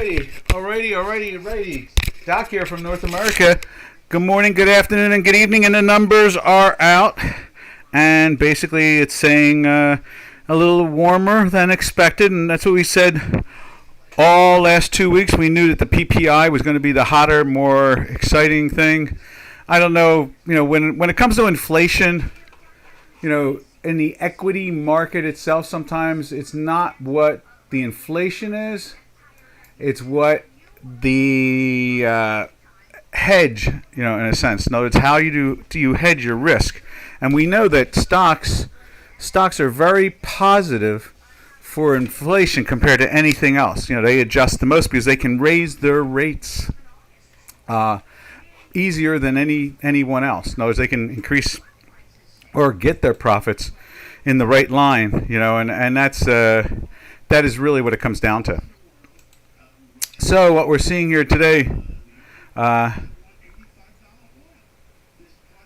Alrighty. Doc here from North America. Good morning, good afternoon, and good evening. And the numbers are out. And basically it's saying a little warmer than expected. And that's what we said all last 2 weeks. We knew that the PPI was going to be the hotter, more exciting thing. I don't know, when it comes to inflation, in the equity market itself, sometimes it's not what the inflation is. It's what the hedge, in a sense. In other words, how do you hedge your risk? And we know that stocks are very positive for inflation compared to anything else. They adjust the most because they can raise their rates easier than anyone else. In other words, they can increase or get their profits in the right line. And that is really what it comes down to. So what we're seeing here today, let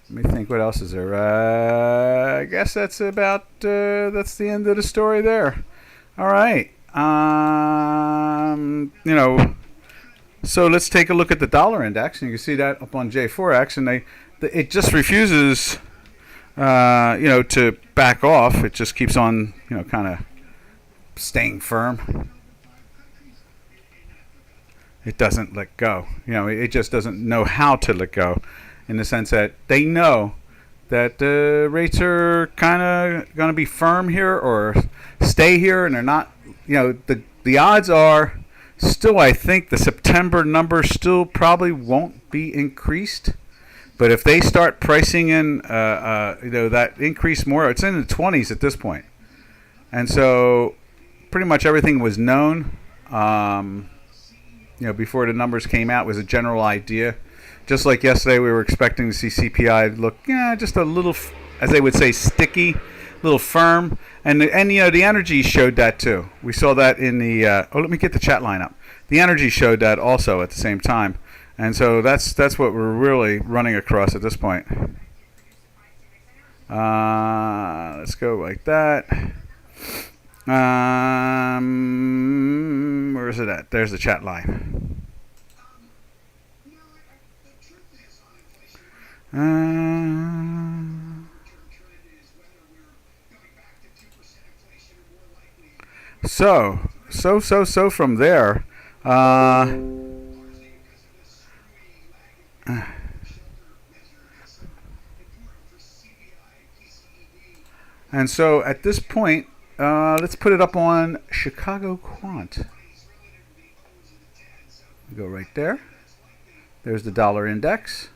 me think, what else is there? I guess that's about, that's the end of the story there. All right. So let's take a look at the dollar index, and you can see that up on J4X, and it just refuses, to back off. It just keeps on, kind of staying firm. It doesn't let go. It just doesn't know how to let go, in the sense that they know that rates are kind of going to be firm here or stay here, and they're not. The odds are still, I think the September number still probably won't be increased. But if they start pricing in, that increase more, it's in the 20s at this point. And so pretty much everything was known. Before the numbers came out, was a general idea. Just like yesterday, we were expecting to see CPI look, just a little, as they would say, sticky, a little firm. And the energy showed that too. We saw that in the, let me get the chat line up. The energy showed that also at the same time. And so that's what we're really running across at this point. Let's go like that. Where is it at? There's the chat line. So from there, and so at this point, let's put it up on Chicago Quant. Go right there. There's the dollar index.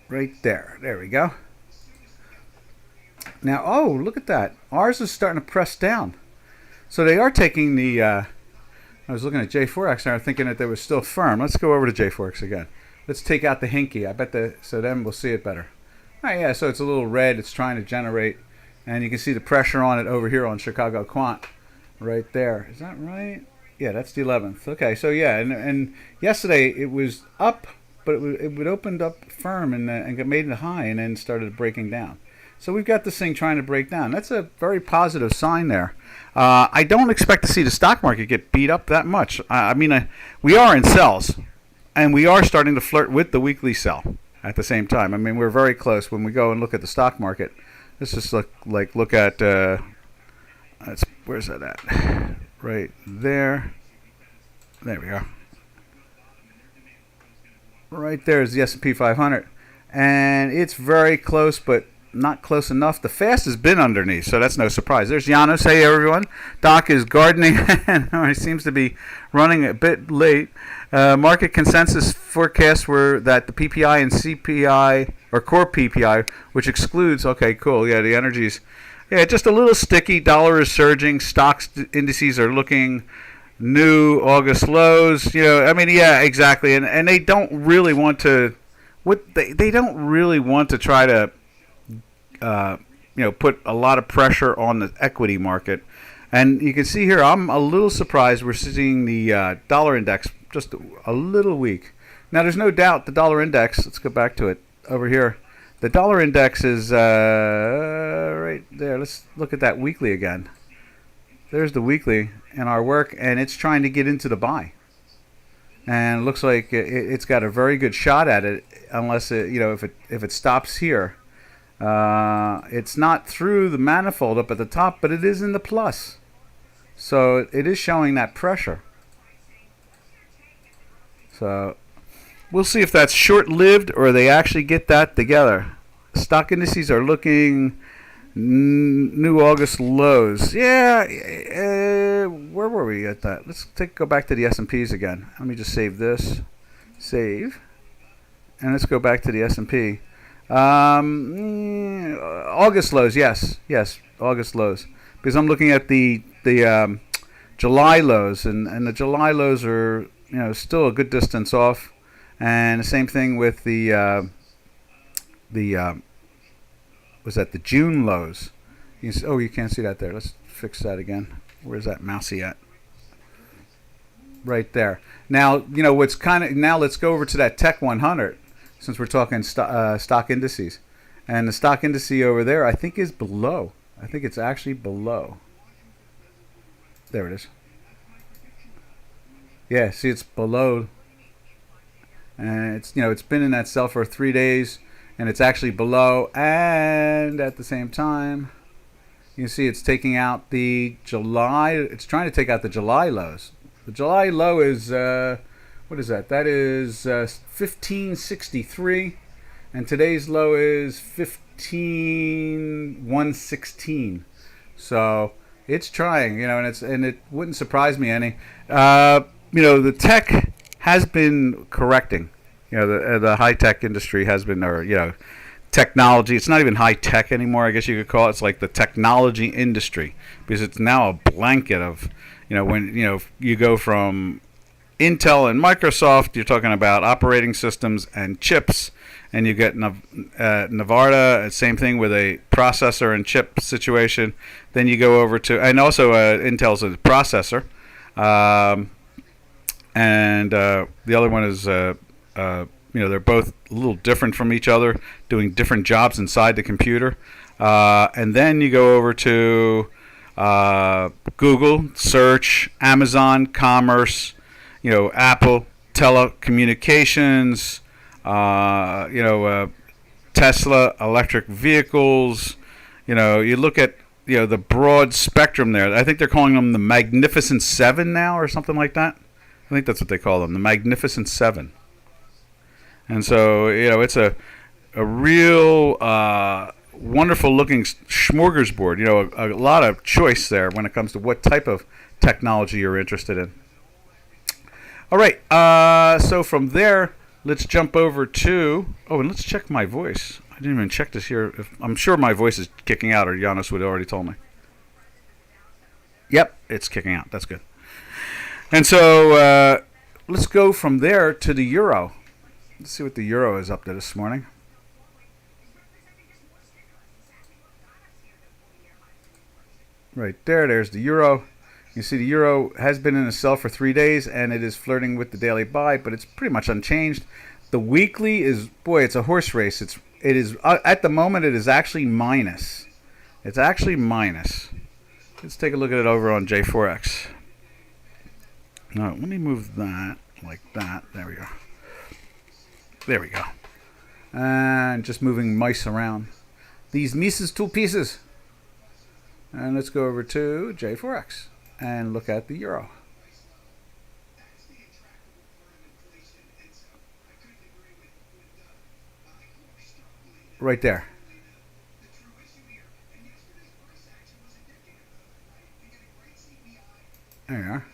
Right there. There we go. Now, look at that. Ours is starting to press down. So they are taking the... I was looking at J4X and I was thinking that they were still firm. Let's go over to J4X again. Let's take out the hinky. I bet so then we'll see it better. All right, yeah, so it's a little red. It's trying to generate. And you can see the pressure on it over here on Chicago Quant. Right there. Is that right? Yeah, that's the 11th. Okay, so yeah, and yesterday it was up, but it opened up firm and got made a high and then started breaking down. So we've got this thing trying to break down. That's a very positive sign there. I don't expect to see the stock market get beat up that much. We are in sells, and we are starting to flirt with the weekly sell at the same time. We're very close when we go and look at the stock market. Let's just look at, where's that at? Right there. There we go. Right there is the S&P 500. And it's very close, but not close enough. The fast has been underneath, so that's no surprise. There's Janos. Hey, everyone. Doc is gardening. He seems to be running a bit late. Market consensus forecasts were that the PPI and CPI, or core PPI, which excludes, okay, cool, yeah, the energies, yeah, just a little sticky. Dollar is surging. Stocks indices are looking new August lows. Yeah, exactly. And they don't really want to, they don't really want to try to, put a lot of pressure on the equity market. And you can see here, I'm a little surprised we're seeing the dollar index just a little weak. Now, there's no doubt the dollar index, let's go back to it over here, The dollar index is right there. Let's look at that weekly again. There's the weekly in our work, and it's trying to get into the buy. And it looks like it's got a very good shot at it, unless if it stops here. It's not through the manifold up at the top, but it is in the plus. So it is showing that pressure. So we'll see if that's short-lived or they actually get that together. Stock indices are looking new August lows. Yeah, where were we at that? Let's go back to the S&Ps again. Let me just save this. Save. And let's go back to the S&P. August lows, yes, August lows. Because I'm looking at the July lows, and the July lows are still a good distance off. And the same thing with the June lows. You can't see that there. Let's fix that again. Where's that mousey at? Right there. Now, what's now let's go over to that Tech 100 since we're talking stock indices. And the stock indice over there, I think, is below. I think it's actually below. There it is. Yeah, see, it's below. And it's been in that cell for 3 days, and it's actually below. And at the same time, you see it's taking out the July. It's trying to take out the July lows. The July low is what is that? That is 1563, and today's low is 15116. So it's trying, and it wouldn't surprise me any. The tech has been correcting. The high tech industry has been, technology. It's not even high tech anymore, I guess you could call it. It's like the technology industry, because it's now a blanket of, when you go from Intel and Microsoft, you're talking about operating systems and chips, and you get Nevada, same thing with a processor and chip situation. Then you go over to, and also Intel's a processor, and the other one is they're both a little different from each other, doing different jobs inside the computer. And then you go over to Google, search, Amazon, commerce, Apple, telecommunications, Tesla, electric vehicles. You look at the broad spectrum there. I think they're calling them the Magnificent Seven now, or something like that. I think that's what they call them, the Magnificent Seven. And so, it's a real wonderful looking smorgasbord. A lot of choice there when it comes to what type of technology you're interested in. All right, so from there, let's jump over to, and let's check my voice. I didn't even check this here. I'm sure my voice is kicking out, or Giannis would have already told me. Yep, it's kicking out. That's good. And so let's go from there to the euro. Let's see what the euro is up to this morning. Right there, there's the euro. You see the euro has been in a sell for 3 days, and it is flirting with the daily buy, but it's pretty much unchanged. The weekly is, it's a horse race. It is at the moment, it is actually minus. It's actually minus. Let's take a look at it over on J4X. No, let me move that like that. There we go. There we go. And just moving mice around. These Mises 2 pieces. And let's go over to J4X and look at the euro. Right there. There you are.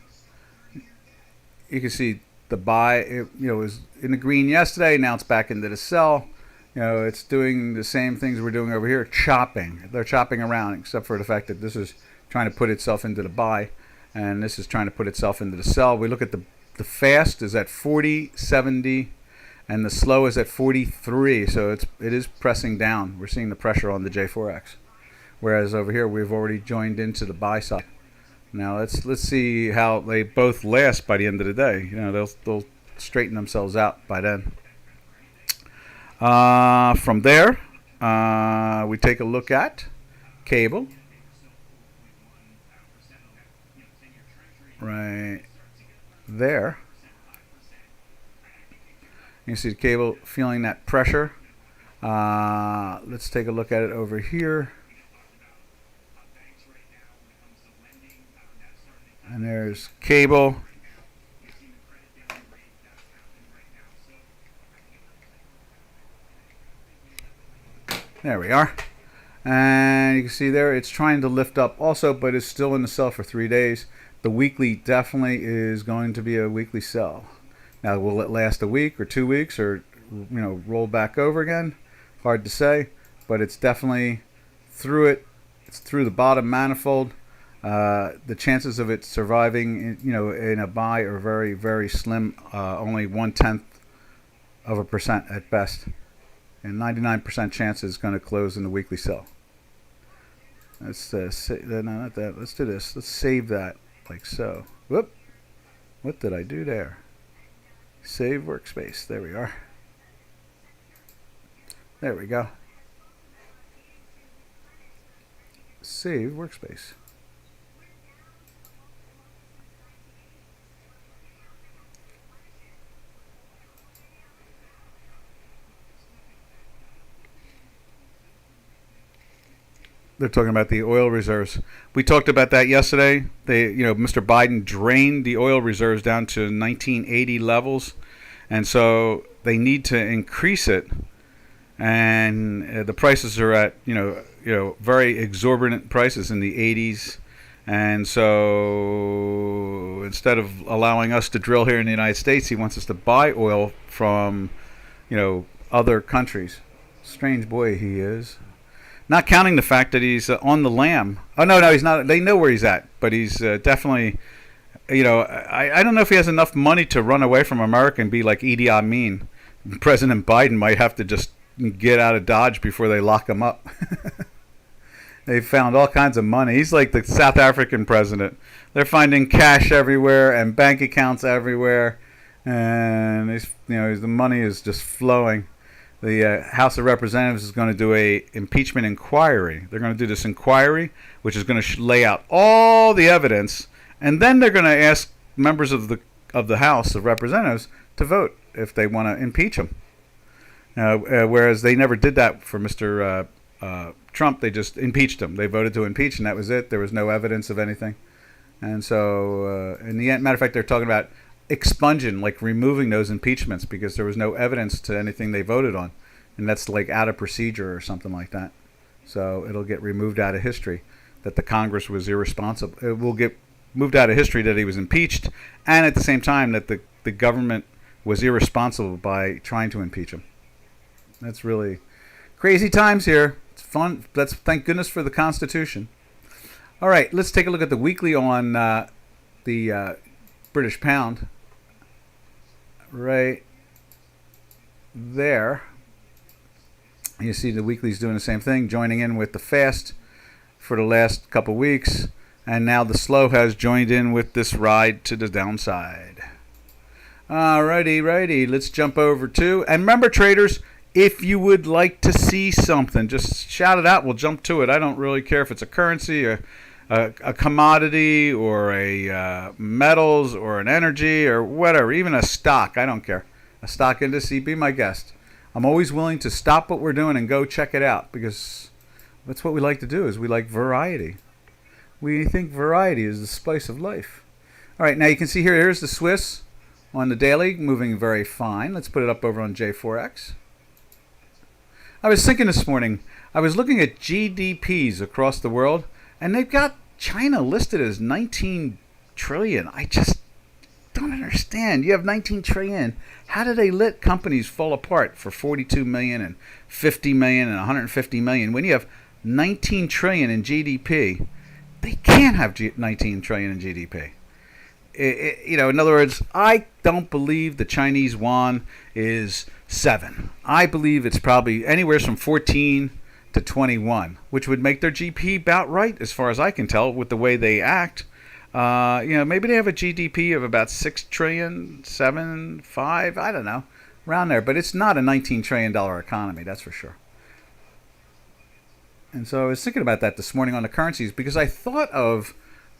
You can see the buy, it was in the green yesterday. Now it's back into the sell. It's doing the same things we're doing over here, chopping. They're chopping around, except for the fact that this is trying to put itself into the buy, and this is trying to put itself into the sell. We look at the fast is at 40.70, and the slow is at 43. So it is pressing down. We're seeing the pressure on the J4X, whereas over here we've already joined into the buy side. Now let's see how they both last by the end of the day. They'll straighten themselves out by then. From there, we take a look at cable. Right there. You see the cable feeling that pressure. Let's take a look at it over here. And there's cable. There we are. And you can see there it's trying to lift up also, but it's still in the sell for 3 days. The weekly definitely is going to be a weekly sell. Now, will it last a week or 2 weeks or roll back over again? Hard to say, but it's definitely through it. It's through the bottom manifold. The chances of it surviving, in a buy are very, very slim. Only 0.1% at best, and 99% chance is going to close in the weekly sell. Let's no, not that. Let's do this. Let's save that like so. Whoop! What did I do there? Save workspace. There we are. There we go. Save workspace. They're talking about the oil reserves. We talked about that yesterday. Mr. Biden drained the oil reserves down to 1980 levels, and so they need to increase it. And the prices are at very exorbitant prices in the 80s, and so instead of allowing us to drill here in the United States, he wants us to buy oil from other countries. Strange boy he is. Not counting the fact that he's on the lam. Oh, no, he's not. They know where he's at, but he's definitely, I don't know if he has enough money to run away from America and be like Idi Amin. President Biden might have to just get out of Dodge before they lock him up. They found all kinds of money. He's like the South African president. They're finding cash everywhere and bank accounts everywhere, and the money is just flowing. The House of Representatives is going to do a impeachment inquiry. They're going to do this inquiry, which is going to lay out all the evidence, and then they're going to ask members of the House of Representatives to vote if they want to impeach him. Whereas they never did that for Mr. Trump. They just impeached him. They voted to impeach, and that was it. There was no evidence of anything. And so, in the end, matter of fact, they're talking about expunging, like removing those impeachments because there was no evidence to anything they voted on, and that's like out of procedure or something like that. So it'll get removed out of history that the Congress was irresponsible. It will get moved out of history that he was impeached, and at the same time that the government was irresponsible by trying to impeach him. That's really crazy times here. It's fun. That's thank goodness for the Constitution. All right, let's take a look at the weekly on the British pound. Right there. You see the weekly's doing the same thing, joining in with the fast for the last couple weeks, and now the slow has joined in with this ride to the downside. Righty, let's jump over to, and remember traders, if you would like to see something, just shout it out, we'll jump to it. I don't really care if it's a currency or a commodity or a metals or an energy or whatever, even a stock. I don't care. A stock indice, be my guest. I'm always willing to stop what we're doing and go check it out because that's what we like to do. Is we like variety. We think variety is the spice of life. All right, now you can see here's the Swiss on the daily, moving very fine. Let's put it up over on J4X. I was thinking this morning, I was looking at GDPs across the world, and they've got China listed as 19 trillion. I just don't understand. You have 19 trillion. How do they let companies fall apart for 42 million and 50 million and 150 million? When you have 19 trillion in GDP, they can't have 19 trillion in GDP. In other words, I don't believe the Chinese yuan is 7. I believe it's probably anywhere from 14 to 21, which would make their GDP about right, as far as I can tell, with the way they act. Maybe they have a GDP of about 6 trillion, 7, 5, I don't know, around there. But it's not a $19 trillion economy, that's for sure. And so I was thinking about that this morning on the currencies because I thought of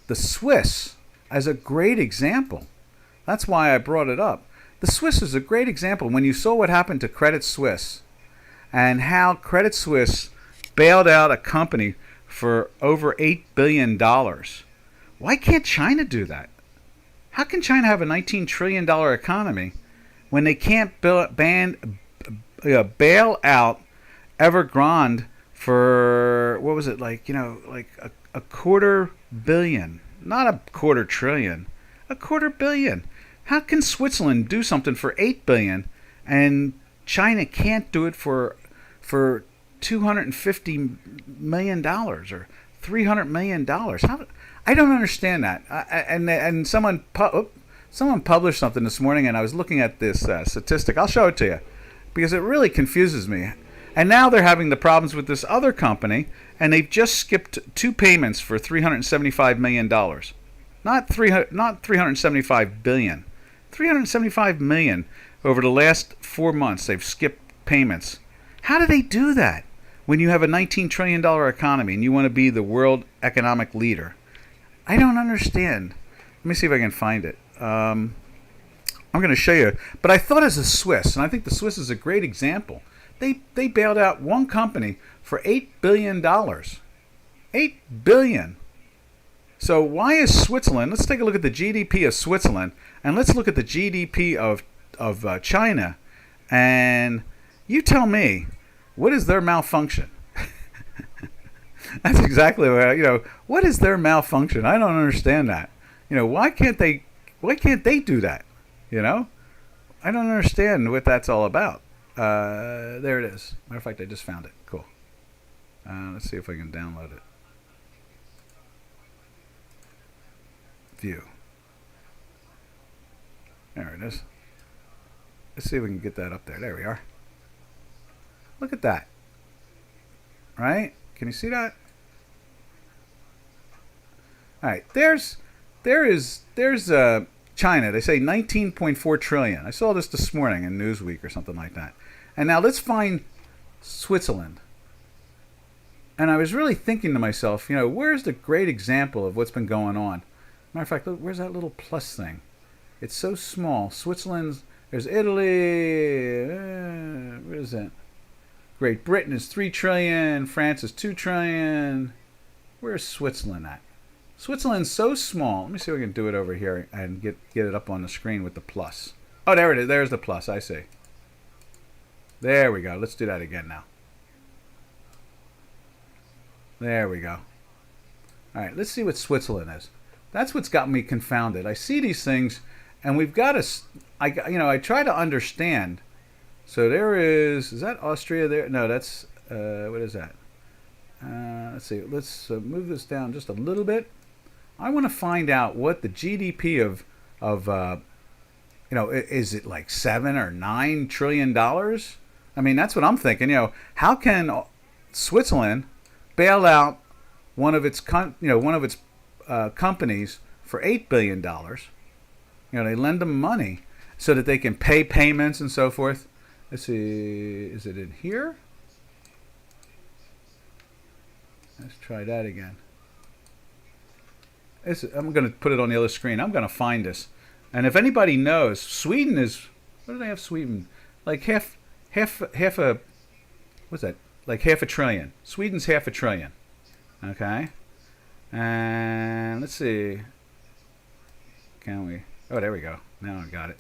the Swiss as a great example. That's why I brought it up. The Swiss is a great example. When you saw what happened to Credit Suisse and how Credit Suisse bailed out a company for over $8 billion, why can't China do that? How can China have a $19 trillion economy when they can't bail out Evergrande for, what was it, like a quarter billion, not a quarter trillion, a quarter billion. How can Switzerland do something for $8 billion and China can't do it for $250 million or $300 million? How? I don't understand that. And someone published something this morning, and I was looking at this statistic. I'll show it to you because it really confuses me. And now they're having the problems with this other company, and they've just skipped 2 payments for $375 million. Not 375 billion. 375 million over the last 4 months. They've skipped payments. How do they do that when you have a $19 trillion economy and you want to be the world economic leader? I don't understand. Let me see if I can find it. I'm going to show you. But I thought as a Swiss, and I think the Swiss is a great example. They bailed out one company for $8 billion. $8 billion. So why is Switzerland? Let's take a look at the GDP of Switzerland, and let's look at the GDP of China, and you tell me, what is their malfunction? That's exactly what what is their malfunction? I don't understand that. Why can't they do that? I don't understand what that's all about. There it is. Matter of fact, I just found it. Cool. Let's see if I can download it. View. There it is. Let's see if we can get that up there. There we are. Look at that. Right? Can you see that? All right. There's China. They say 19.4 trillion. I saw this morning in Newsweek or something like that. And now let's find Switzerland. And I was really thinking to myself, where's the great example of what's been going on? Matter of fact, look, where's that little plus thing? It's so small. Switzerland's, there's Italy. What is that? Great Britain is 3 trillion. France is 2 trillion. Where's Switzerland at? Switzerland's so small. Let me see if we can do it over here and get it up on the screen with the plus. Oh, there it is. There's the plus. I see. There we go. Let's do that again now. There we go. All right, let's see what Switzerland is. That's what's got me confounded. I see these things, and we've got to. I try to understand. So there is that Austria there? No, that's what is that? Let's see. Let's move this down just a little bit. I want to find out what the GDP of is it like $7 or $9 trillion? I mean, that's what I'm thinking. How can Switzerland bail out one of its companies for $8 billion? They lend them money so that they can pay payments and so forth. Let's see, is it in here? Let's try that again. I'm going to put it on the other screen. I'm going to find this. And if anybody knows, Sweden is, what do they have Sweden? Like half a, what's that? Like half a trillion. Sweden's half a trillion. Okay. And let's see. Can we? Oh, there we go. Now I got it.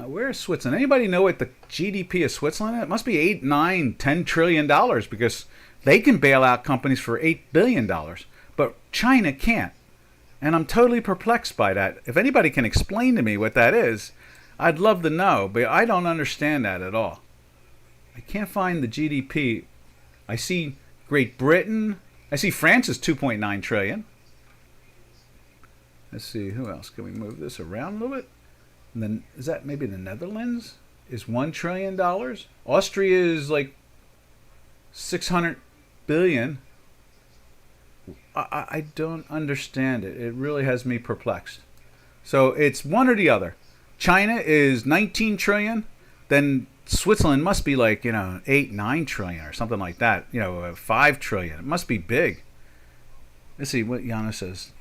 Where's Switzerland? Anybody know what the GDP of Switzerland is? It must be $8, $9, $10 trillion because they can bail out companies for $8 billion, but China can't. And I'm totally perplexed by that. If anybody can explain to me what that is, I'd love to know, but I don't understand that at all. I can't find the GDP. I see Great Britain. I see France is 2.9 trillion. Let's see, who else? Can we move this around a little bit? And then, is that maybe the Netherlands? Is $1 trillion? Austria is like 600 billion. I don't understand it. It really has me perplexed. So it's one or the other. China is 19 trillion. Then Switzerland must be like 8-9 trillion or something like that. 5 trillion. It must be big. Let's see what Yana says.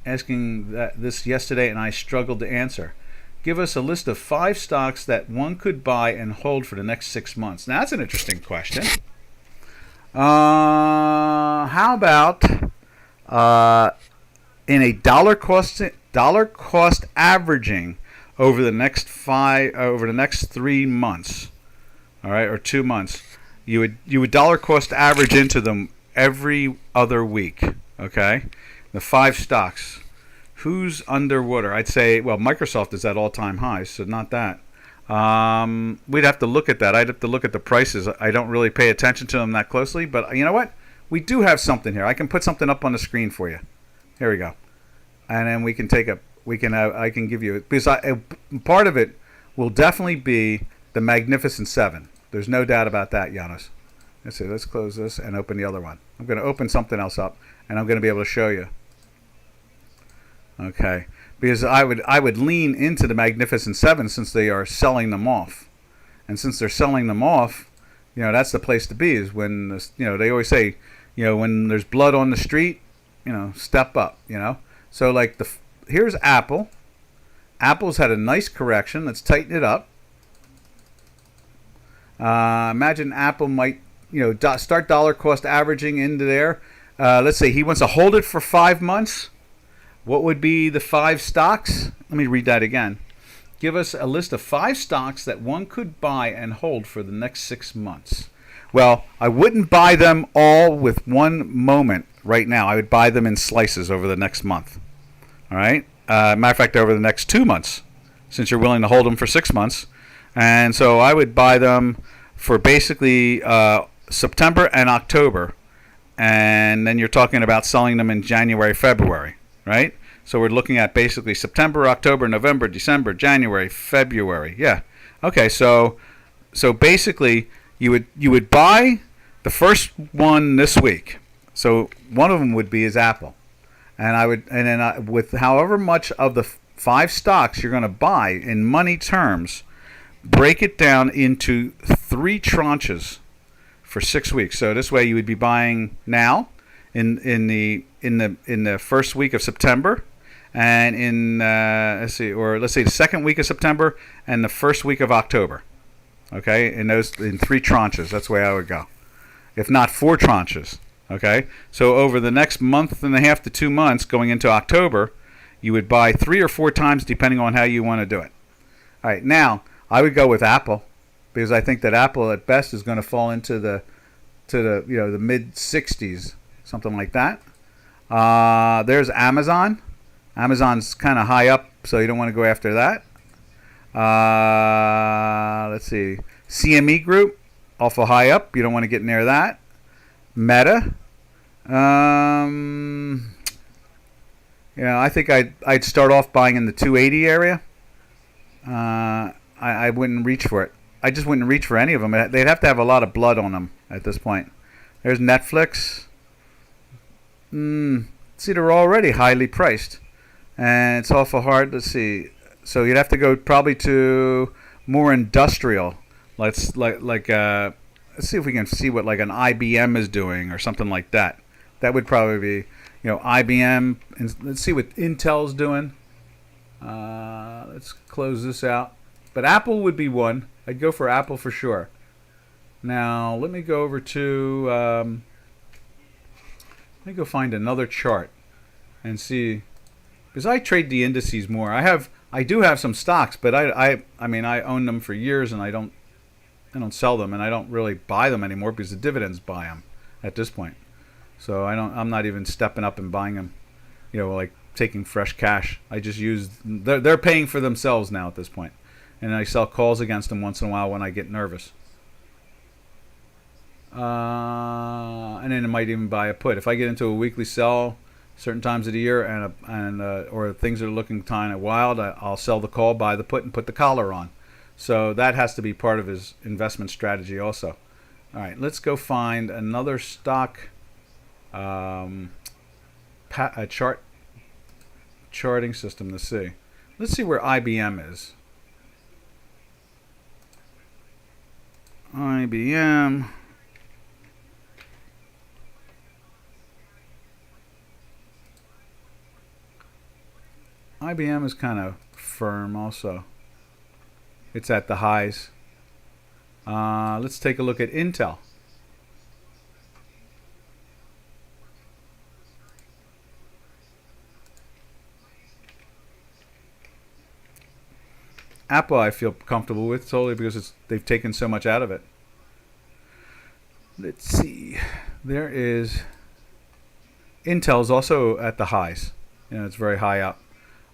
Asking this yesterday, and I struggled to answer. Give us a list of 5 stocks that one could buy and hold for the next 6 months. Now that's an interesting question. How about in a dollar cost averaging over the next 3 months, all right, or 2 months, you would dollar cost average into them every other week. Okay, the 5 stocks. Who's underwater? I'd say, well, Microsoft is at all-time highs, so not that. We'd have to look at that. I'd have to look at the prices. I don't really pay attention to them that closely, but you know what? We do have something here. I can put something up on the screen for you. Here we go, and then we can take a. I can give you, because part of it will definitely be the Magnificent Seven. There's no doubt about that, Giannis. Let's see. Let's close this and open the other one. I'm going to open something else up, and I'm going to be able to show you. Okay, because I would lean into the Magnificent Seven since they are selling them off, and since they're selling them off, that's the place to be. Is when they always say, when there's blood on the street, step up. So like here's Apple. Apple's had a nice correction. Let's tighten it up. Imagine Apple might start dollar cost averaging into there. Let's say he wants to hold it for 5 months. What would be the 5 stocks? Let me read that again. Give us a list of 5 stocks that one could buy and hold for the next 6 months. Well, I wouldn't buy them all with one moment right now. I would buy them in slices over the next month. All right? Matter of fact, over the next 2 months, since you're willing to hold them for 6 months. And so I would buy them for basically September and October. And then you're talking about selling them in January, February. Right? So we're looking at basically September, October, November, December, January, February. Yeah. Okay, so basically you would buy the first one this week. So one of them would be Apple. And with however much of the 5 stocks you're going to buy in money terms, break it down into 3 tranches for 6 weeks. So this way you would be buying now in the first week of September, and in let's say the second week of September and the first week of October. Okay, in 3 tranches. That's the way I would go. If not 4 tranches. Okay, so over the next month and a half to 2 months, going into October, you would buy 3 or 4 times depending on how you want to do it. All right, now I would go with Apple, because I think that Apple at best is going to fall into the mid 60s. Something like that. There's Amazon. Amazon's kind of high up, so you don't want to go after that. Let's see. CME Group, awful high up. You don't want to get near that. Meta. I think I'd start off buying in the 280 area. I wouldn't reach for it. I just wouldn't reach for any of them. They'd have to have a lot of blood on them at this point. There's Netflix. See, they're already highly priced, and it's awful hard to see. So you'd have to go probably to more industrial. Let's see if we can see what like an IBM is doing or something like that. That would probably be, IBM. And let's see what Intel's doing. Let's close this out. But Apple would be one. I'd go for Apple for sure. Now let me go over to. Let me go find another chart and see, because I trade the indices more. I do have some stocks, but I own them for years, and I don't sell them, and I don't really buy them anymore because the dividends buy them at this point. So I'm not even stepping up and buying them, like taking fresh cash. I just they're paying for themselves now at this point, and I sell calls against them once in a while when I get nervous. And then I might even buy a put if I get into a weekly sell certain times of the year, or things are looking kind of wild. I'll sell the call, buy the put, and put the collar on. So that has to be part of his investment strategy also. All right, let's go find another stock charting system to see. Let's see where IBM is. IBM. IBM is kind of firm also. It's at the highs. Let's take a look at Intel. Apple I feel comfortable with solely because they've taken so much out of it. Let's see. There is Intel's also at the highs. It's very high up.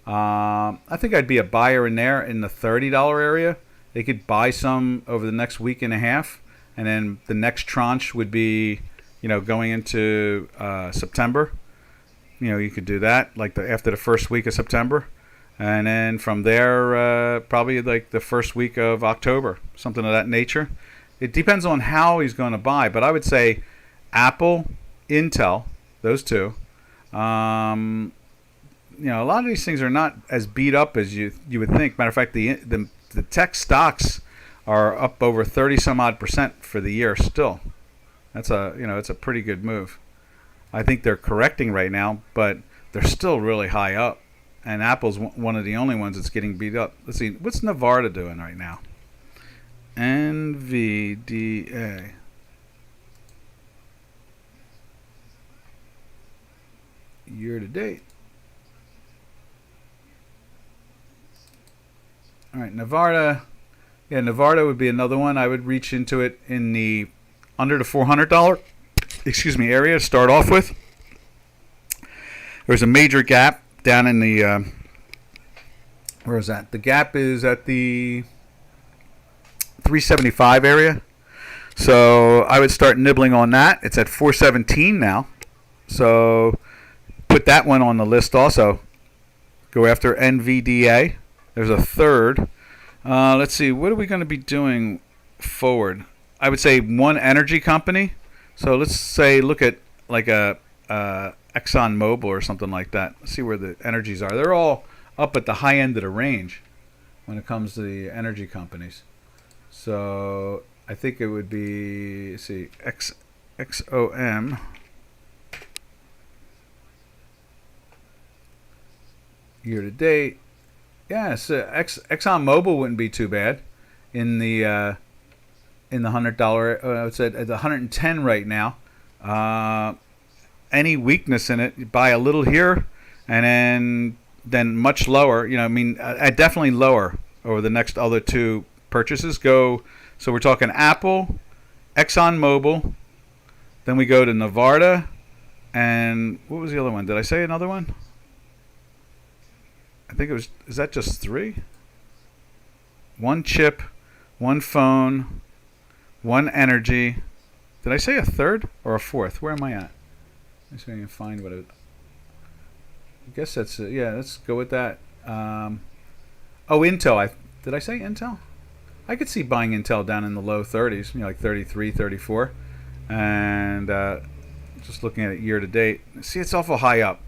I think I'd be a buyer in there in the $30 area. They could buy some over the next week and a half, and then the next tranche would be, going into September. You could do that like after the first week of September. And then from there, probably like the first week of October, something of that nature. It depends on how he's going to buy, but I would say Apple, Intel, those two. A lot of these things are not as beat up as you would think. Matter of fact, the tech stocks are up over 30 some odd % for the year still. That's it's a pretty good move. I think they're correcting right now, but they're still really high up. And Apple's one of the only ones that's getting beat up. Let's see, what's Nevada doing right now? NVDA. Year to date. All right, Nevada. Yeah, Nevada would be another one. I would reach into it in the under the $400, area to start off with. There's a major gap down in the where is that? The gap is at the 375 area. So I would start nibbling on that. It's at 417 now. So put that one on the list also. Go after NVDA. There's a third. Let's see. What are we going to be doing forward? I would say one energy company. So let's say look at like a ExxonMobil or something like that. Let's see where the energies are. They're all up at the high end of the range when it comes to the energy companies. So I think it would be, let's see, XOM. Year to date. Yes, ExxonMobil wouldn't be too bad in the $100. I would say at 110 right now. Any weakness in it, buy a little here, and then much lower. Definitely lower over the next other two purchases. So we're talking Apple, ExxonMobil, then we go to Nevada, and what was the other one? Did I say another one? I think it was. Is that just three? One chip, one phone, one energy. Did I say a third or a fourth? Where am I at? Let's see if I can find what it. I guess that's it. Yeah. Let's go with that. Intel. Did I say Intel? I could see buying Intel down in the low 30s, like 33, 34, and just looking at it year to date. See, it's awful high up.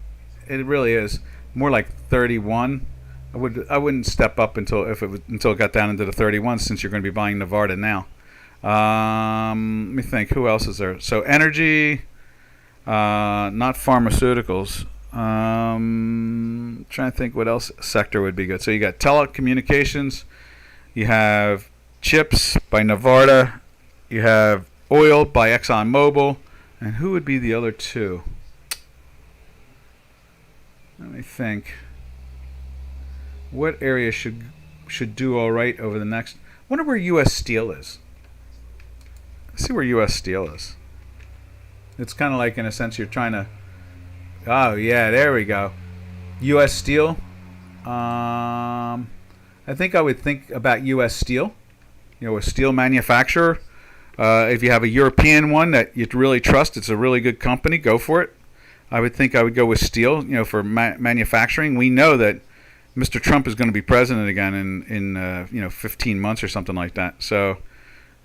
It really is. More like 31. I wouldn't step up until it got down into the 31s, since you're going to be buying Nevada now. Let me think. Who else is there? So energy, not pharmaceuticals. Trying to think what else sector would be good. So you got telecommunications. You have chips by Nevada. You have oil by ExxonMobil. And who would be the other two? Let me think. What area should do all right over the next? Wonder where U.S. Steel is. Let's see where U.S. Steel is. It's kind of like, in a sense, you're trying to. Oh yeah, there we go. U.S. Steel. I think I would think about U.S. Steel. A steel manufacturer. If you have a European one that you really trust, it's a really good company. Go for it. I would think I would go with steel, for manufacturing. We know that Mr. Trump is going to be president again in 15 months or something like that. So,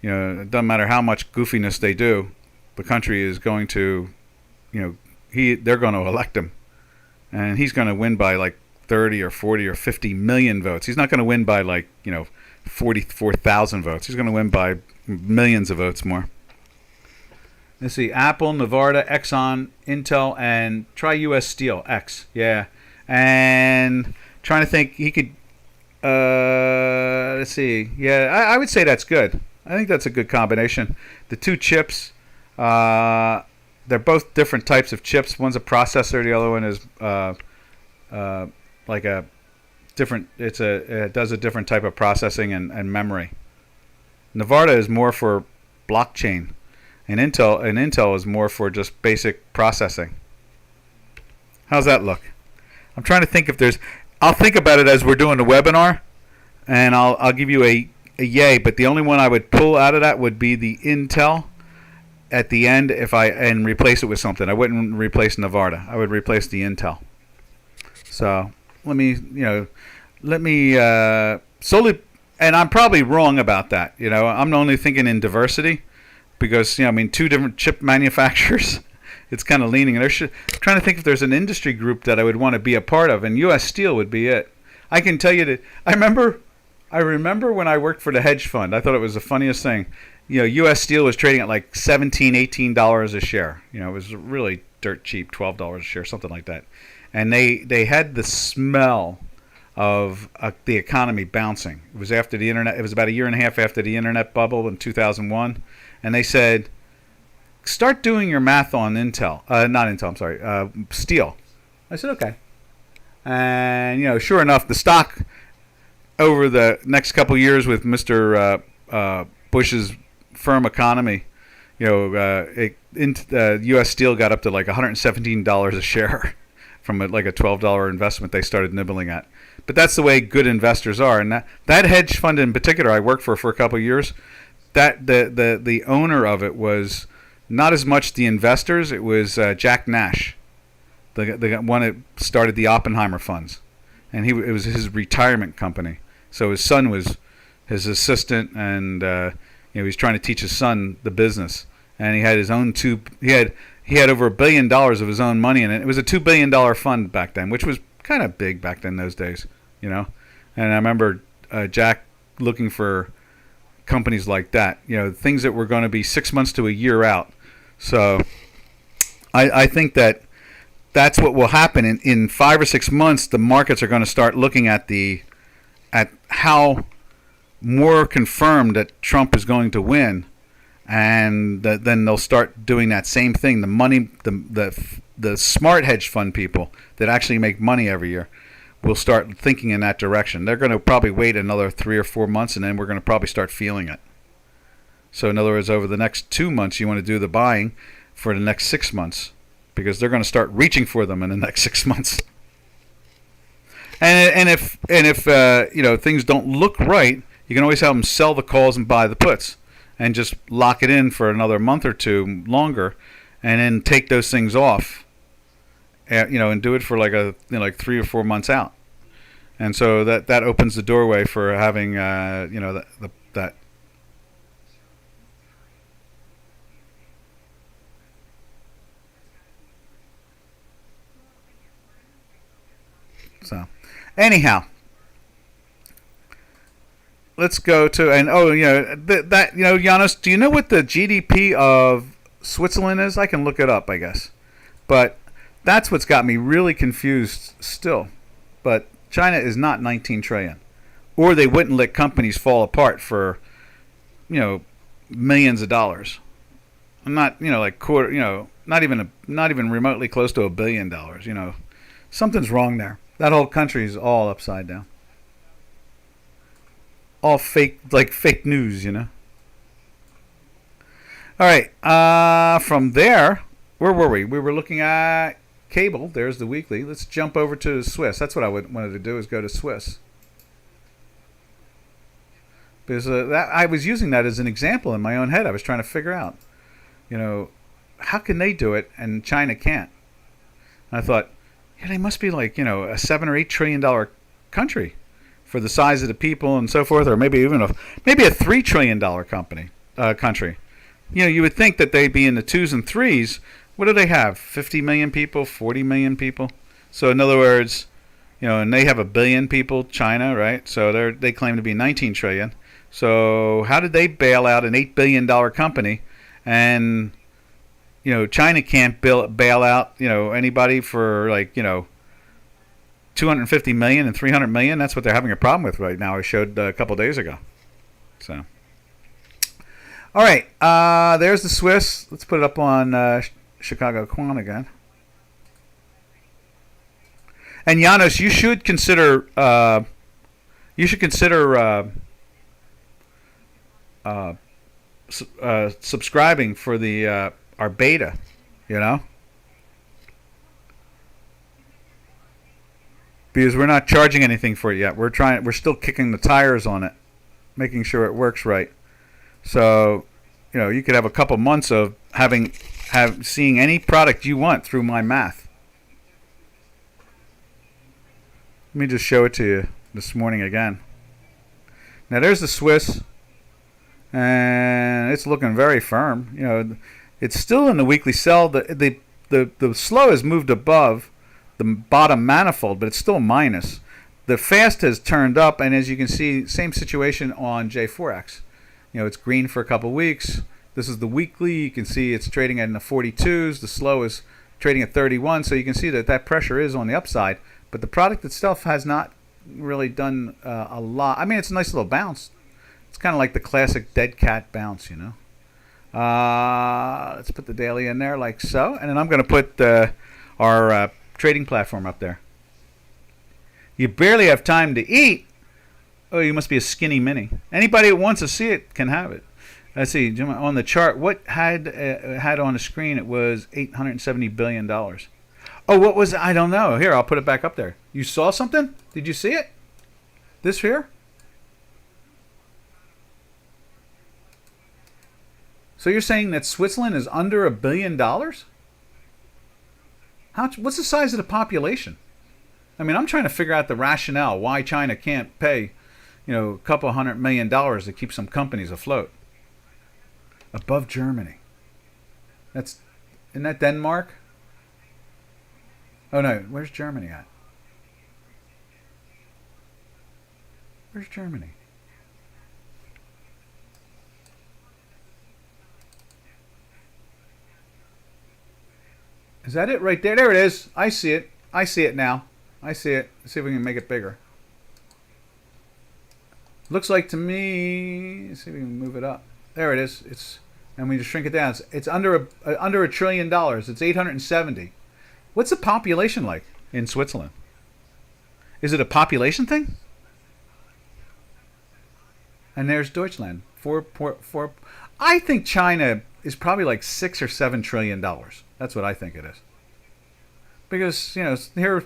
it doesn't matter how much goofiness they do, the country is going to, they're going to elect him, and he's going to win by like 30 or 40 or 50 million votes. He's not going to win by 44,000 votes. He's going to win by millions of votes more. Let's see, Apple, Nevada, Exxon, Intel, and try U.S. Steel, X. Yeah. And trying to think, he could, let's see. Yeah, I would say that's good. I think that's a good combination. The two chips, they're both different types of chips. One's a processor, the other one is like a different, it does a different type of processing and memory. Nevada is more for blockchain. And Intel is more for just basic processing. How's that look? I'm trying to think if there's. I'll think about it as we're doing the webinar, and I'll give you a yay. But the only one I would pull out of that would be the Intel at the end and replace it with something. I wouldn't replace Nevada. I would replace the Intel. So let me solely, and I'm probably wrong about that. I'm only thinking in diversity. Because, two different chip manufacturers, it's kind of leaning. And trying to think if there's an industry group that I would want to be a part of, and U.S. Steel would be it. I can tell you that I remember when I worked for the hedge fund. I thought it was the funniest thing. U.S. Steel was trading at like $17, $18 a share. It was really dirt cheap, $12 a share, something like that. And they had the smell of the economy bouncing. It was after the internet. It was about a year and a half after the internet bubble in 2001. And they said, start doing your math on Intel. Not Intel, I'm sorry. Steel. I said, okay. And, sure enough, the stock over the next couple of years with Mr. Bush's firm economy, U.S. Steel got up to like $117 a share from like a $12 investment they started nibbling at. But that's the way good investors are. And that hedge fund in particular I worked for a couple of years, that the owner of it was not as much the investors. It was Jack Nash, the one that started the Oppenheimer funds, and it was his retirement company. So his son was his assistant, and he was trying to teach his son the business. And he had his own he had over $1 billion of his own money in it. It was a $2 billion fund back then, which was kind of big back then those days, And I remember Jack looking for companies like that, things that were going to be 6 months to a year out. So I think that's what will happen in 5 or 6 months. The markets are going to start looking at how more confirmed that Trump is going to win, and then they'll start doing that same thing. The money, the smart hedge fund people that actually make money every year will start thinking in that direction. They're going to probably wait another 3 or 4 months, and then we're going to probably start feeling it. So in other words, over the next 2 months, you want to do the buying for the next 6 months, because they're going to start reaching for them in the next 6 months. And if things don't look right, you can always have them sell the calls and buy the puts, and just lock it in for another month or two longer, and then take those things off. And do it for like 3 or 4 months out, and so that opens the doorway for having that. So, anyhow, let's go to Janos, do you know what the GDP of Switzerland is? I can look it up, I guess, but that's what's got me really confused still. But China is not 19 trillion, or they wouldn't let companies fall apart for, millions of dollars. I'm not, like quarter, not even remotely close to $1 billion. Something's wrong there. That whole country is all upside down. All fake, like fake news, All right. From there, where were we? We were looking at cable. There's the weekly. Let's jump over to Swiss. That's what I wanted to do, is go to Swiss, because I was using that as an example in my own head. I was trying to figure out, how can they do it and China can't? And I thought, they must be like a $7 or $8 trillion country for the size of the people and so forth, or maybe even a $3 trillion country. You would think that they'd be in the 2s and 3s. What do they have? 50 million people, 40 million people. So in other words, and they have 1 billion people, China, right? So they claim to be 19 trillion. So how did they bail out an $8 billion company, and China can't bail out anybody for like 250 million and 300 million? That's what they're having a problem with right now. I showed a couple days ago. So, all right, there's the Swiss. Let's put it up on Chicago Quant again. And Janos, you should consider subscribing for the our beta, because we're not charging anything for it yet. We're still kicking the tires on it, making sure it works right. So, you could have a couple months of seeing any product you want through my math. Let me just show it to you this morning again. Now there's the Swiss, and it's looking very firm. It's still in the weekly sell. The slow has moved above the bottom manifold, but it's still minus. The fast has turned up, and as you can see, same situation on J4X. It's green for a couple weeks. This is the weekly. You can see it's trading in the 42s. The slow is trading at 31, so you can see that pressure is on the upside. But the product itself has not really done a lot. I mean, it's a nice little bounce. It's kind of like the classic dead cat bounce, Let's put the daily in there like so. And then I'm going to put our trading platform up there. You barely have time to eat. Oh, you must be a skinny mini. Anybody that wants to see it can have it. Let's see. On the chart, what had on the screen, it was $870 billion. Oh, what was it? I don't know. Here, I'll put it back up there. You saw something? Did you see it? This here? So you're saying that Switzerland is under $1 billion? What's the size of the population? I mean, I'm trying to figure out the rationale why China can't pay, a couple $100 million to keep some companies afloat. Above Germany. Isn't that Denmark? Oh no, where's Germany at? Where's Germany? Is that it right there? There it is. I see it. I see it now. I see it. Let's see if we can make it bigger. Looks like to me. Let's see if we can move it up. There it is. And we just shrink it down. It's under $1 trillion. It's 870. What's the population like in Switzerland? Is it a population thing? And there's Deutschland. Four. I think China is probably like $6 or $7 trillion. That's what I think it is. Because here,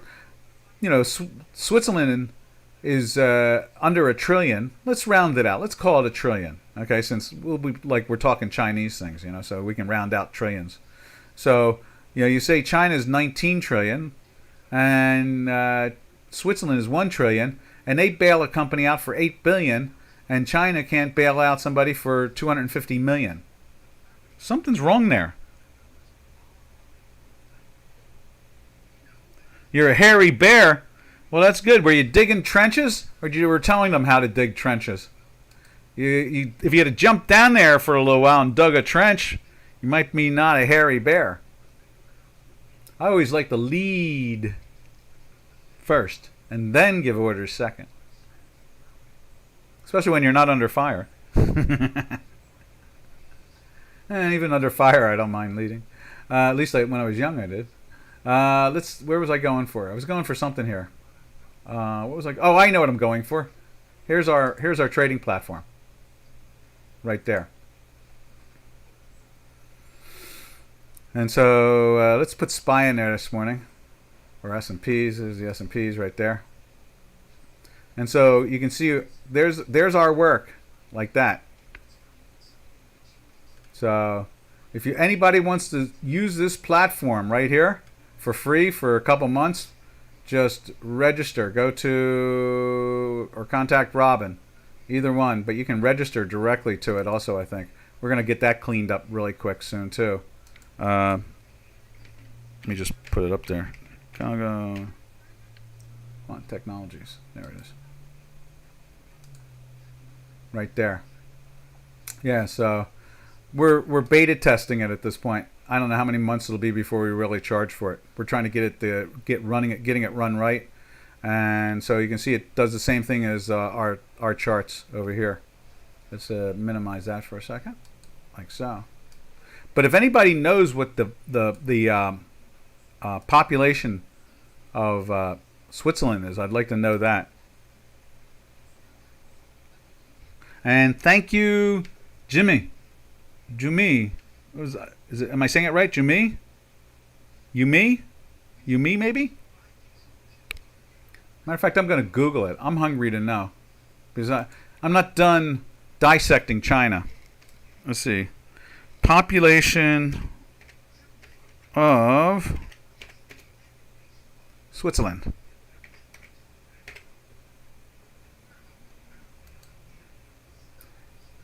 Switzerland is under $1 trillion. Let's round it out. Let's call it $1 trillion. Okay, since we're talking Chinese things, so we can round out trillions. So you say China is 19 trillion, and Switzerland is 1 trillion, and they bail a company out for 8 billion, and China can't bail out somebody for 250 million. Something's wrong there. You're a hairy bear. Well, that's good. Were you digging trenches, or you were telling them how to dig trenches? If you had to jump down there for a little while and dug a trench, you might be not a hairy bear. I always like to lead first and then give orders second. Especially when you're not under fire. And even under fire, I don't mind leading. At least when I was young, I did. Where was I going for? I was going for something here. What was I? Oh, I know what I'm going for. Here's our trading platform. Right there. And so let's put SPY in there this morning, or S&Ps. There's the S&Ps right there. And so you can see there's our work like that. So if anybody wants to use this platform right here for free for a couple months, just register. Go to or contact Robin, either one. But you can register directly to it also, I think. We're going to get that cleaned up really quick soon too. Let me just put it up there. Congo Quant Technologies. There it is. right there. Yeah, so we're beta testing it at this point. I don't know how many months it'll be before we really charge for it. We're trying to getting it run right, and so you can see it does the same thing as our charts over here. Let's minimize that for a second, like so. But if anybody knows what the population of Switzerland is, I'd like to know that. And thank you, Jimmy. Am I saying it right? Jumi? Yumi, maybe? Matter of fact, I'm going to Google it. I'm hungry to know. Because I'm not done dissecting China. Let's see. Population of Switzerland.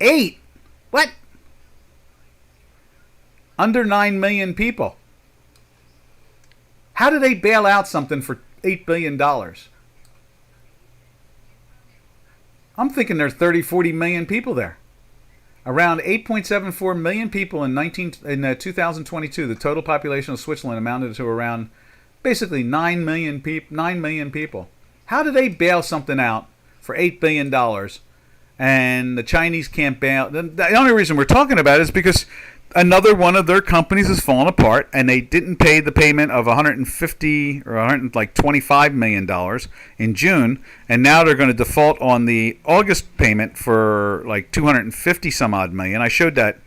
Eight. What? Under 9 million people. How do they bail out something for $8 billion? I'm thinking there's 30, 40 million people there. Around 8.74 million people in 2022. The total population of Switzerland amounted to around basically 9 million people. How do they bail something out for $8 billion and the Chinese can't bail? The only reason we're talking about it is because another one of their companies has fallen apart, and they didn't pay the payment of $150 or $125 million in June, and now they're going to default on the August payment for like 250 some odd million. I showed that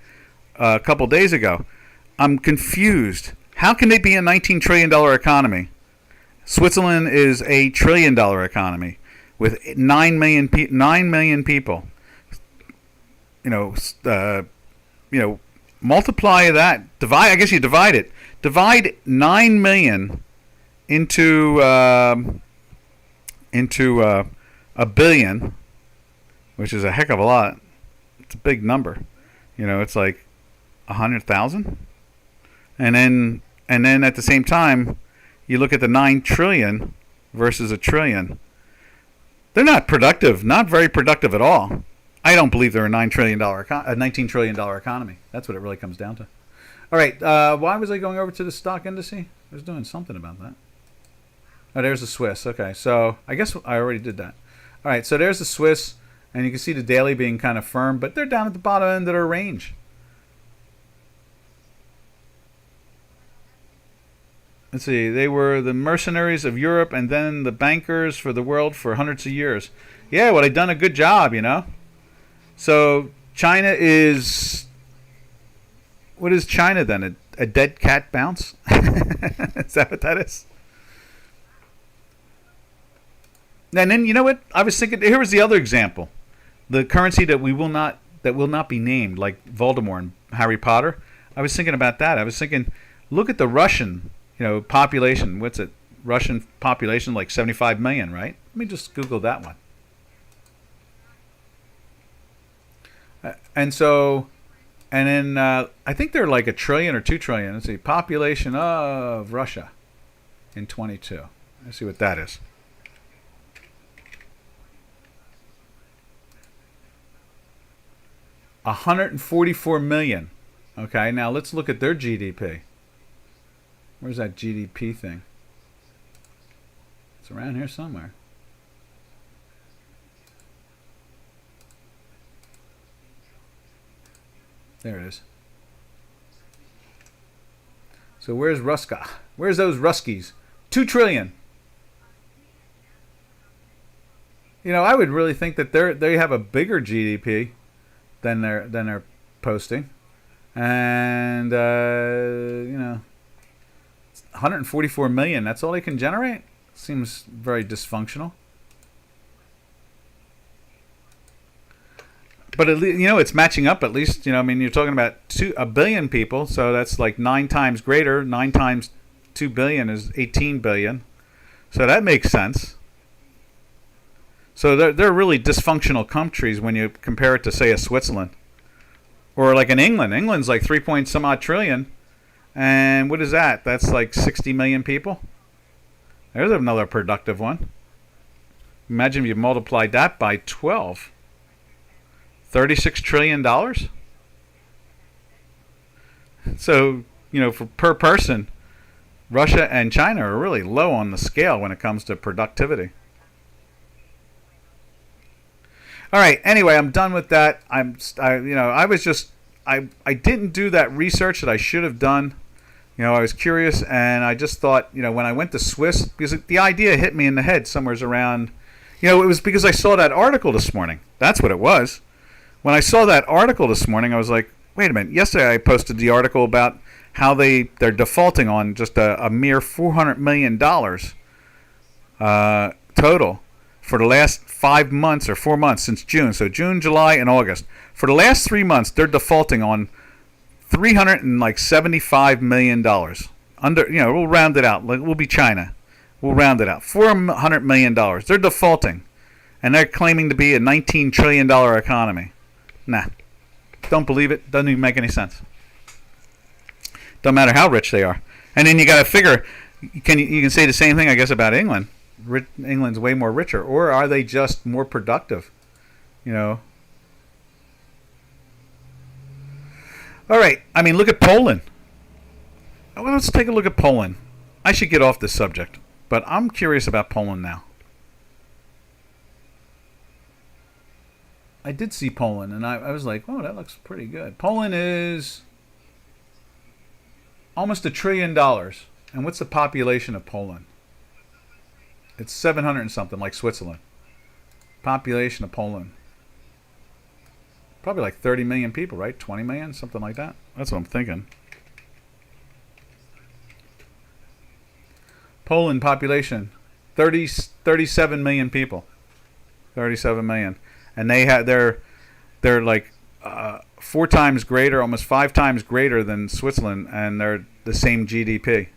a couple days ago. I'm confused. How can they be a $19 trillion economy? Switzerland is a $1 trillion economy with 9 million people. Multiply that. Divide. I guess you divide it. Divide 9 million into a billion, which is a heck of a lot. It's a big number. It's like 100,000. And then at the same time, you look at the 9 trillion versus a trillion. They're not productive. Not very productive at all. I don't believe they're a $19 trillion economy. That's what it really comes down to. All right. Why was I going over to the stock indice? I was doing something about that. Oh, there's the Swiss. Okay. So I guess I already did that. All right. So there's the Swiss. And you can see the daily being kind of firm. But they're down at the bottom end of their range. Let's see. They were the mercenaries of Europe and then the bankers for the world for hundreds of years. Yeah, well, they've done a good job, So China is... What is China then? A dead cat bounce? Is that what that is? And then, you know what? I was thinking... Here was the other example. The currency that will not be named, like Voldemort and Harry Potter. I was thinking about that. I was thinking, look at the Russian... population. What's it? Russian population, like 75 million, right? Let me just Google that one. And then I think they're like 1 trillion or 2 trillion. Let's see. Population of Russia in 22. Let's see what that is. $144 million. Okay, now let's look at their GDP. Where's that GDP thing? It's around here somewhere. There it is. So where's Ruska? Where's those Ruskies? 2 trillion. I would really think that they have a bigger GDP than they're posting, and 144 million. That's all they can generate. Seems very dysfunctional. But it's matching up at least. You're talking about 1 billion people, so that's like 9 times greater. 9 times 2 billion is 18 billion. So that makes sense. So they're really dysfunctional countries when you compare it to, say, a Switzerland. Or like in England. England's like 3 point some odd trillion. And what is that? That's like 60 million people. There's another productive one. Imagine if you multiplied that by 12. $36 trillion. So, for per person, Russia and China are really low on the scale when it comes to productivity. All right. Anyway, I'm done with that. I didn't do that research that I should have done. I was curious, and I just thought, when I went to Swiss, because the idea hit me in the head somewhere around, it was because I saw that article this morning. That's what it was. When I saw that article this morning, I was like, wait a minute. Yesterday I posted the article about how they're defaulting on just a mere $400 million total for the last 5 months or 4 months since June. So June, July, and August. For the last 3 months, they're defaulting on $375 million. We'll round it out. We'll be China. We'll round it out. $400 million. They're defaulting, and they're claiming to be a $19 trillion economy. Nah, don't believe it. Doesn't even make any sense. Don't matter how rich they are. And then you got to figure. You can say the same thing, I guess, about England. England's way more richer, or are they just more productive? All right. I mean, look at Poland. Well, let's take a look at Poland. I should get off this subject, but I'm curious about Poland now. I did see Poland, and I was like, oh, that looks pretty good. Poland is almost $1 trillion. And what's the population of Poland? It's 700 and something, like Switzerland. Population of Poland. Probably like 30 million people, right? 20 million, something like that. That's what I'm thinking. Poland population, 37 million people. 37 million. And they're like 4 times greater, almost 5 times greater than Switzerland, and they're the same GDP.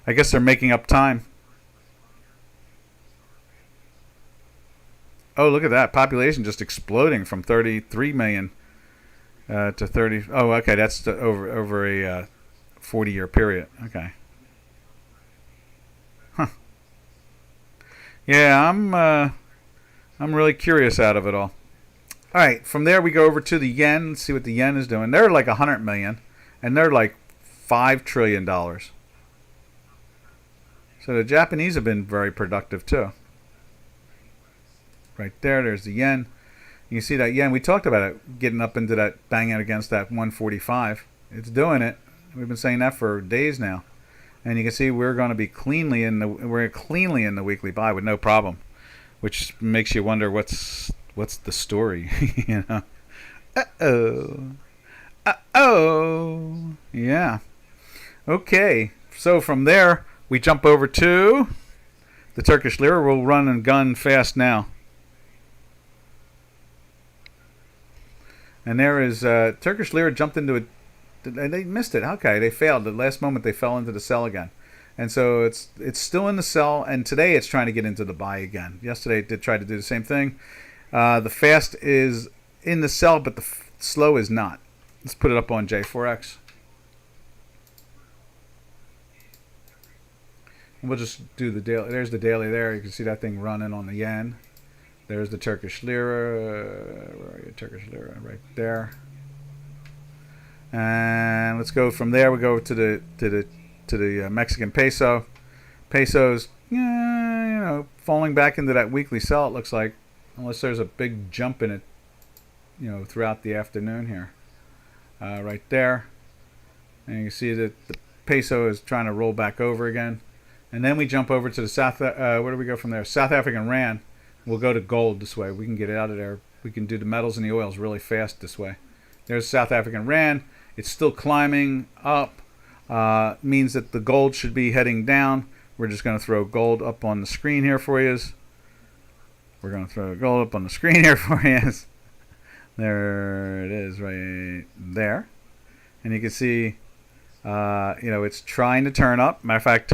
I guess they're making up time. Oh, look at that. Population just exploding from 33 million to 30. Oh, okay. That's over a 40-year period. Okay. Huh. Yeah, I'm really curious out of it all. All right. From there, we go over to the yen. Let's see what the yen is doing. They're like 100 million, and they're like $5 trillion. So the Japanese have been very productive too. Right there's the yen. You can see that yen. We talked about it getting up into that, banging against that 145. It's doing it. We've been saying that for days now, and you can see we're cleanly in the weekly buy with no problem, which makes you wonder what's the story. Yeah. Okay. So from there, we jump over to the Turkish lira. We'll run and gun fast now. And there is Turkish lira jumped into it. They missed it. Okay, they failed. At the last moment, they fell into the sell again. And so it's still in the sell. And today it's trying to get into the buy again. Yesterday it did try to do the same thing. The fast is in the sell, but the slow is not. Let's put it up on J4X. We'll just do the daily. There's the daily there. You can see that thing running on the yen. There's the Turkish lira. Where are you? Turkish lira right there. And let's go from there. We go to the Mexican peso. Peso's falling back into that weekly sell. It looks like, unless there's a big jump in it, throughout the afternoon here. Right there. And you can see that the peso is trying to roll back over again. And then we jump over to the where do we go from there? South African Rand. We'll go to gold this way. We can get it out of there. We can do the metals and the oils really fast this way. There's South African Rand. It's still climbing up. Means that the gold should be heading down. We're just going to throw gold up on the screen here for you. We're going to throw gold up on the screen here for you. There it is right there. And you can see, it's trying to turn up. Matter of fact,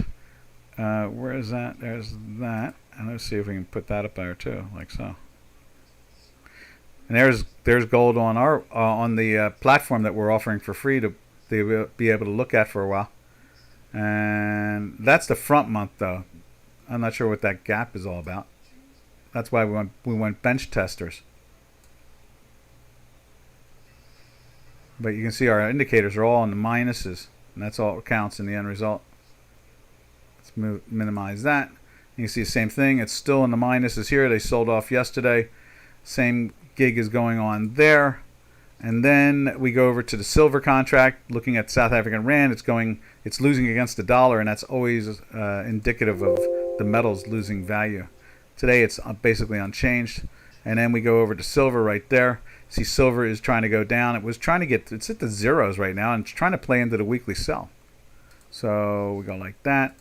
where is that? There's that. And let's see if we can put that up there too, like so. And there's gold on our on the platform that we're offering for free to be able to look at for a while. And that's the front month though. I'm not sure what that gap is all about. That's why we went bench testers. But you can see our indicators are all in the minuses, and that's all that counts in the end result. Let's minimize that. You can see the same thing. It's still in the minuses here. They sold off yesterday. Same gig is going on there. And then we go over to the silver contract, looking at South African Rand. It's losing against the dollar, and that's always indicative of the metals losing value. Today it's basically unchanged. And then we go over to silver right there. See, silver is trying to go down. It's at the zeros right now, and it's trying to play into the weekly sell. So we go like that.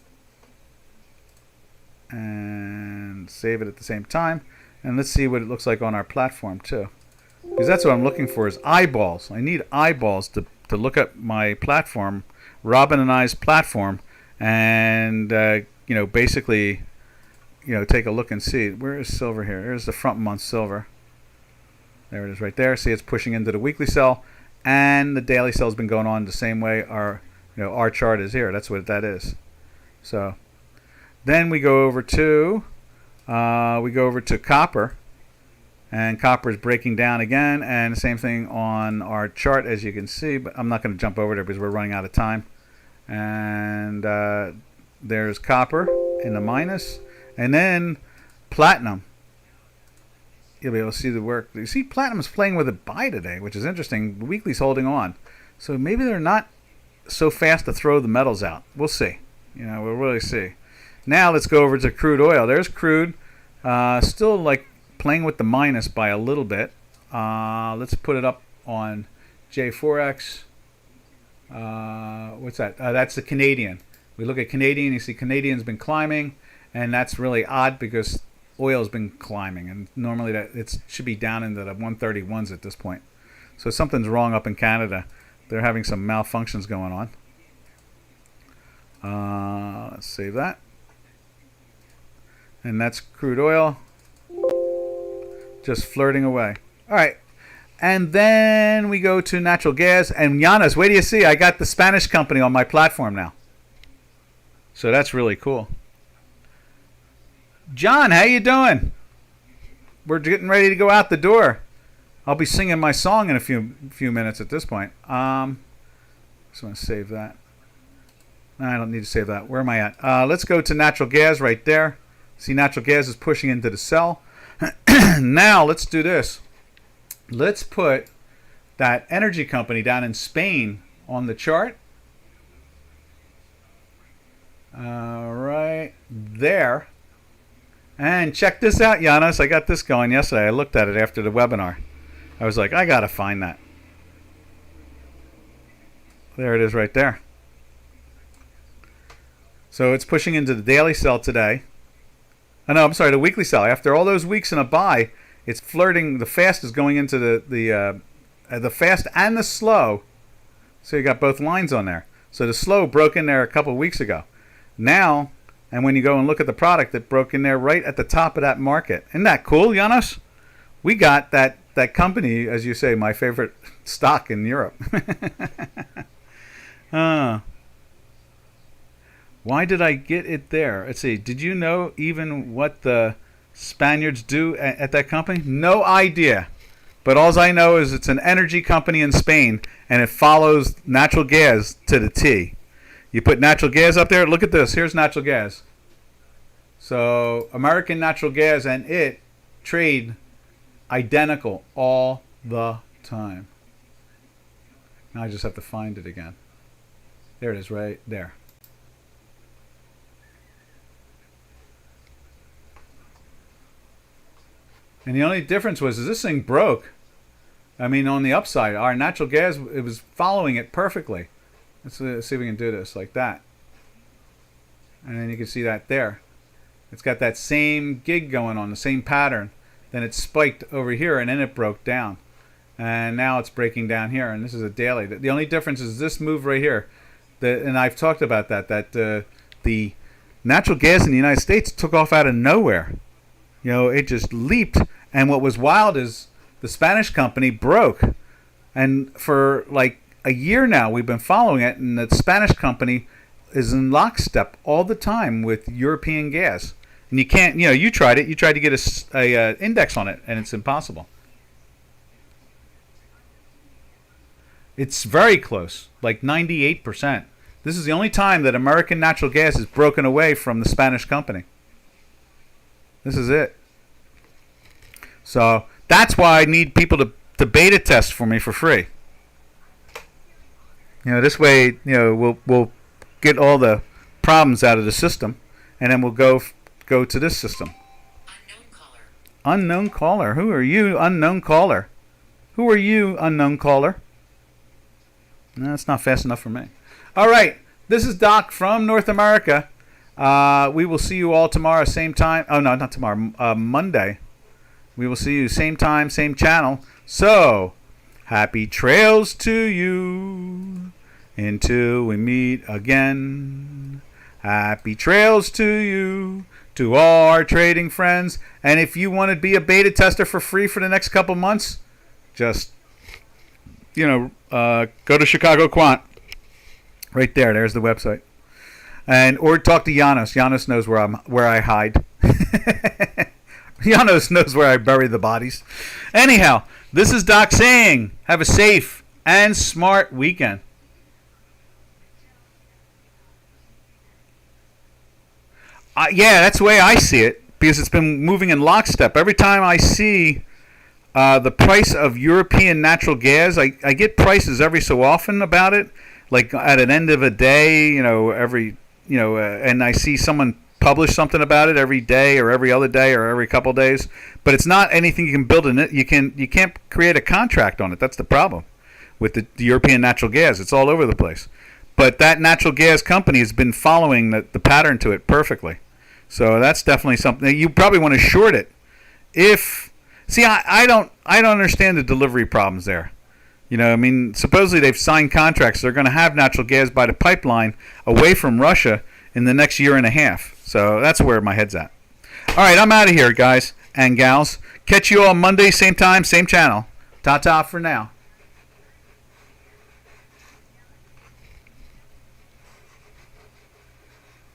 And save it at the same time. And let's see what it looks like on our platform too. Because that's what I'm looking for, is eyeballs. I need eyeballs to look at my platform, Robin and I's platform, and basically, take a look and see. Where is silver here? Here's the front month silver. There it is right there. See, it's pushing into the weekly sell, and the daily sell has been going on the same way our chart is here. That's what that is. So then we go over to copper. And copper is breaking down again, and the same thing on our chart, as you can see, but I'm not going to jump over there because we're running out of time. And there's copper in the minus, and then platinum. You'll be able to see the work. You see, platinum is playing with a buy today, which is interesting. The weekly's holding on, so maybe they're not so fast to throw the metals out. We'll see. We'll really see. Now let's go over to crude oil. There's crude, still like playing with the minus by a little bit. Let's put it up on J4X. What's that? That's the Canadian. We look at Canadian. You see Canadian's been climbing, and that's really odd because oil's been climbing, and normally it should be down into the 131s at this point. So something's wrong up in Canada. They're having some malfunctions going on. Let's save that. And that's crude oil. Just flirting away. All right. And then we go to natural gas. And Giannis, wait till you see. I got the Spanish company on my platform now. So that's really cool. John, how you doing? We're getting ready to go out the door. I'll be singing my song in a few minutes at this point. Just want to save that. No, I don't need to save that. Where am I at? Let's go to natural gas right there. See, natural gas is pushing into the sell. Now let's do this. Let's put that energy company down in Spain on the chart. Right there. And check this out, Giannis. I got this going yesterday. I looked at it after the webinar. I was like, I got to find that. There it is right there. So it's pushing into the daily sell today. No, I'm sorry, the weekly sell. After all those weeks in a buy, it's flirting. The fast is going into the fast and the slow. So you got both lines on there. So the slow broke in there a couple of weeks ago. Now, and when you go and look at the product, it broke in there right at the top of that market. Isn't that cool, Janos? We got that company, as you say, my favorite stock in Europe. Why did I get it there? Let's see. Did you know even what the Spaniards do at that company? No idea. But all I know is it's an energy company in Spain, and it follows natural gas to the T. You put natural gas up there. Look at this. Here's natural gas. So American natural gas and it trade identical all the time. Now I just have to find it again. There it is right there. And the only difference was this thing broke. I mean, on the upside, our natural gas, it was following it perfectly. Let's see if we can do this like that. And then you can see that there. It's got that same gig going on, the same pattern. Then it spiked over here, and then it broke down. And now it's breaking down here, and this is a daily. The only difference is this move right here. And I've talked about that the natural gas in the United States took off out of nowhere. You know, it just leaped. And what was wild is the Spanish company broke. And for like a year now, we've been following it. And the Spanish company is in lockstep all the time with European gas. And you can't, you know, you tried it. You tried to get a index on it, and it's impossible. It's very close, like 98%. This is the only time that American natural gas is broken away from the Spanish company. This is it. So that's why I need people to beta test for me for free. This way, we'll get all the problems out of the system, and then we'll go to this system. Unknown caller. Who are you, unknown caller? Who are you, unknown caller? No, that's not fast enough for me. All right, this is Doc from North America. We will see you all tomorrow, same time. Oh, no, not tomorrow. Monday. We will see you same time, same channel. So, happy trails to you until we meet again. Happy trails to you, to all our trading friends. And if you want to be a beta tester for free for the next couple months, just, go to Chicago Quant. Right there. There's the website. Or talk to Janos. Janos knows where I hide. Janos knows where I bury the bodies. Anyhow, this is Doc saying, have a safe and smart weekend. Yeah, that's the way I see it, because it's been moving in lockstep. Every time I see the price of European natural gas, I get prices every so often about it, like at an end of a day, and I see someone publish something about it every day or every other day or every couple days. But it's not anything you can build in it. You can't create a contract on it. That's the problem with the European natural gas. It's all over the place. But that natural gas company has been following the pattern to it perfectly. So that's definitely something. You probably want to short it. I don't understand the delivery problems there. Supposedly they've signed contracts. They're going to have natural gas by the pipeline away from Russia in the next year and a half. So that's where my head's at. All right, I'm out of here, guys and gals. Catch you all Monday, same time, same channel. Ta-ta for now.